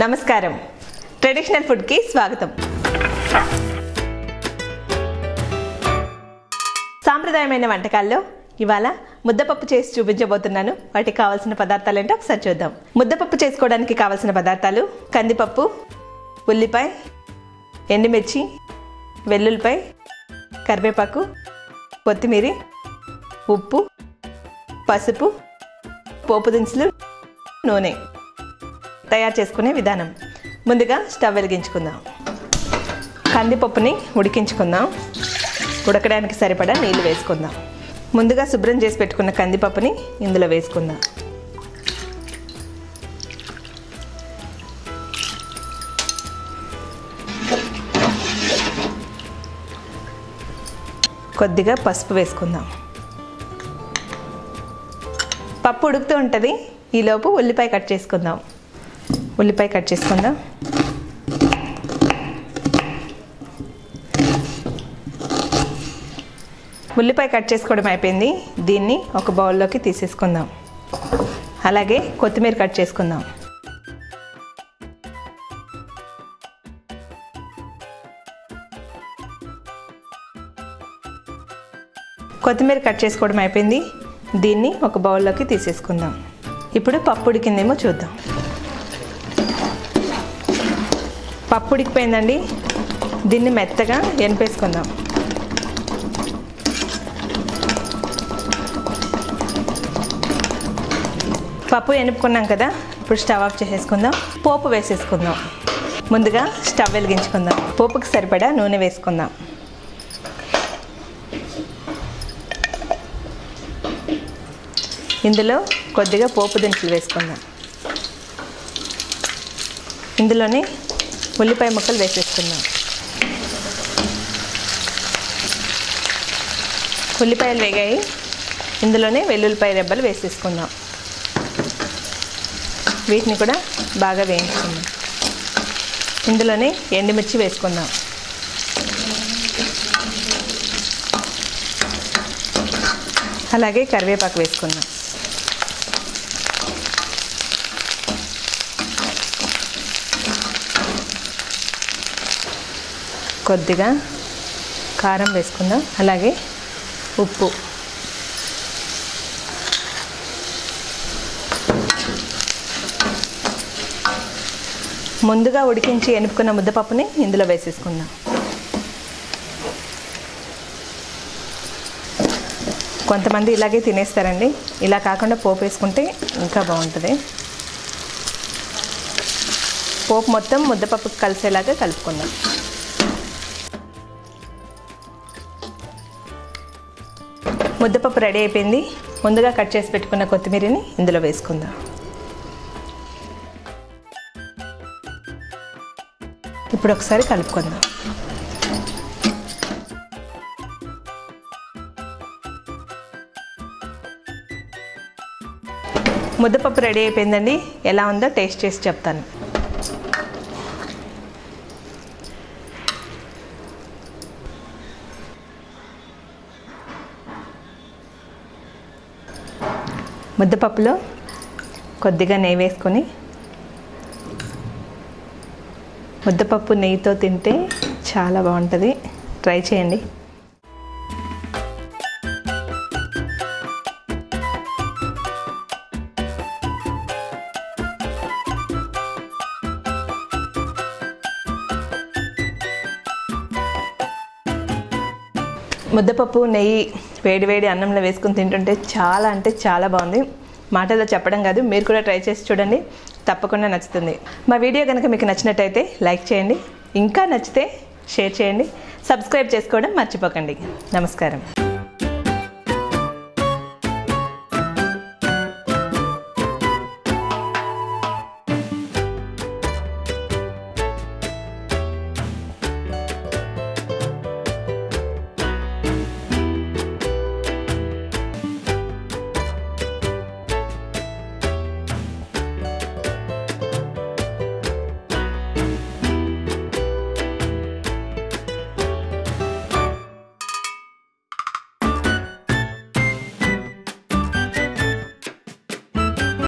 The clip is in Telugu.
నమస్కారం, ట్రెడిషనల్ ఫుడ్ కి స్వాగతం. సాంప్రదాయమైన వంటకాల్లో ఇవాళ ముద్దపప్పు చేసి చూపించబోతున్నాను. వాటికి కావాల్సిన పదార్థాలు ఏంటో ఒకసారి చూద్దాం. ముద్దపప్పు చేసుకోవడానికి కావాల్సిన పదార్థాలు: కందిపప్పు, ఉల్లిపాయ, ఎండుమిర్చి, వెల్లుల్లిపాయ, కరివేపాకు, కొత్తిమీర, ఉప్పు, పసుపు, పోపు దినుసులు, నూనె. తయారు చేసుకునే విధానం: ముందుగా స్టవ్ వెలిగించుకుందాం. కందిపప్పుని ఉడికించుకుందాం. ఉడకడానికి సరిపడా నీళ్లు వేసుకుందాం. ముందుగా శుభ్రం చేసి పెట్టుకున్న కందిపప్పుని ఇందులో వేసుకుందాం. కొద్దిగా పసుపు వేసుకుందాం. పప్పు ఉడుకుతూ ఉంటుంది. ఈలోపు ఉల్లిపాయ కట్ చేసుకుందాం. ఉల్లిపాయ కట్ చేసుకుందాం. ఉల్లిపాయ కట్ చేసుకోవడం అయిపోయింది. దీన్ని ఒక బౌల్లోకి తీసేసుకుందాం. అలాగే కొత్తిమీర కట్ చేసుకుందాం. కొత్తిమీర కట్ చేసుకోవడం అయిపోయింది. దీన్ని ఒక బౌల్లోకి తీసేసుకుందాం. ఇప్పుడు పప్పు ఉడికిందేమో చూద్దాం. పప్పు ఉడికిపోయిందండి. దీన్ని మెత్తగా ఎనిపేసుకుందాం. పప్పు ఎనుపుకున్నాం కదా, ఇప్పుడు స్టవ్ ఆఫ్ చేసేసుకుందాం. పోపు వేసేసుకుందాం. ముందుగా స్టవ్ వెలిగించుకుందాం. పోపుకి సరిపడా నూనె వేసుకుందాం. ఇందులో కొద్దిగా పోపు దినుసులు వేసుకుందాం. ఇందులోనే ఉల్లిపాయ ముక్కలు వేసేసుకుందాం. ఉల్లిపాయలు వేగాయి. ఇందులోనే వెల్లుల్లిపాయ రెబ్బలు వేసేసుకుందాం. వీటిని కూడా బాగా వేయించుకుందాం. ఇందులోనే ఎండుమిర్చి వేసుకుందాం. అలాగే కరివేపాకు వేసుకుందాం. కొద్దిగా కారం వేసుకుందాం. అలాగే ఉప్పు. ముందుగా ఉడికించి ఎనుపుకున్న ముద్దపప్పుని ఇందులో వేసేసుకుందాం. కొంతమంది ఇలాగే తినేస్తారండి. ఇలా కాకుండా పోపు వేసుకుంటే ఇంకా బాగుంటుంది. పోపు మొత్తం ముద్దపప్పుకి కలిసేలాగా కలుపుకుందాం. ముద్దపప్పు రెడీ అయిపోయింది. ముందుగా కట్ చేసి పెట్టుకున్న కొత్తిమీరని ఇందులో వేసుకుందాం. ఇప్పుడు ఒకసారి కలుపుకుందాం. ముద్దపప్పు రెడీ అయిపోయిందండి. ఎలా ఉందో టేస్ట్ చేసి చెప్తాను. ముద్దపప్పులో కొద్దిగా నెయ్యి వేసుకొని, ముద్దపప్పు నెయ్యితో తింటే చాలా బాగుంటుంది. ట్రై చేయండి. ముద్దపప్పు నెయ్యి వేడి వేడి అన్నంలో వేసుకుని తింటుంటే చాలా అంటే చాలా బాగుంది. మాటల్లో చెప్పడం కాదు, మీరు కూడా ట్రై చేసి చూడండి. తప్పకుండా నచ్చుతుంది. మా వీడియో కనుక మీకు నచ్చినట్టయితే లైక్ చేయండి. ఇంకా నచ్చితే షేర్ చేయండి. సబ్స్క్రైబ్ చేసుకోవడం మర్చిపోకండి. నమస్కారం.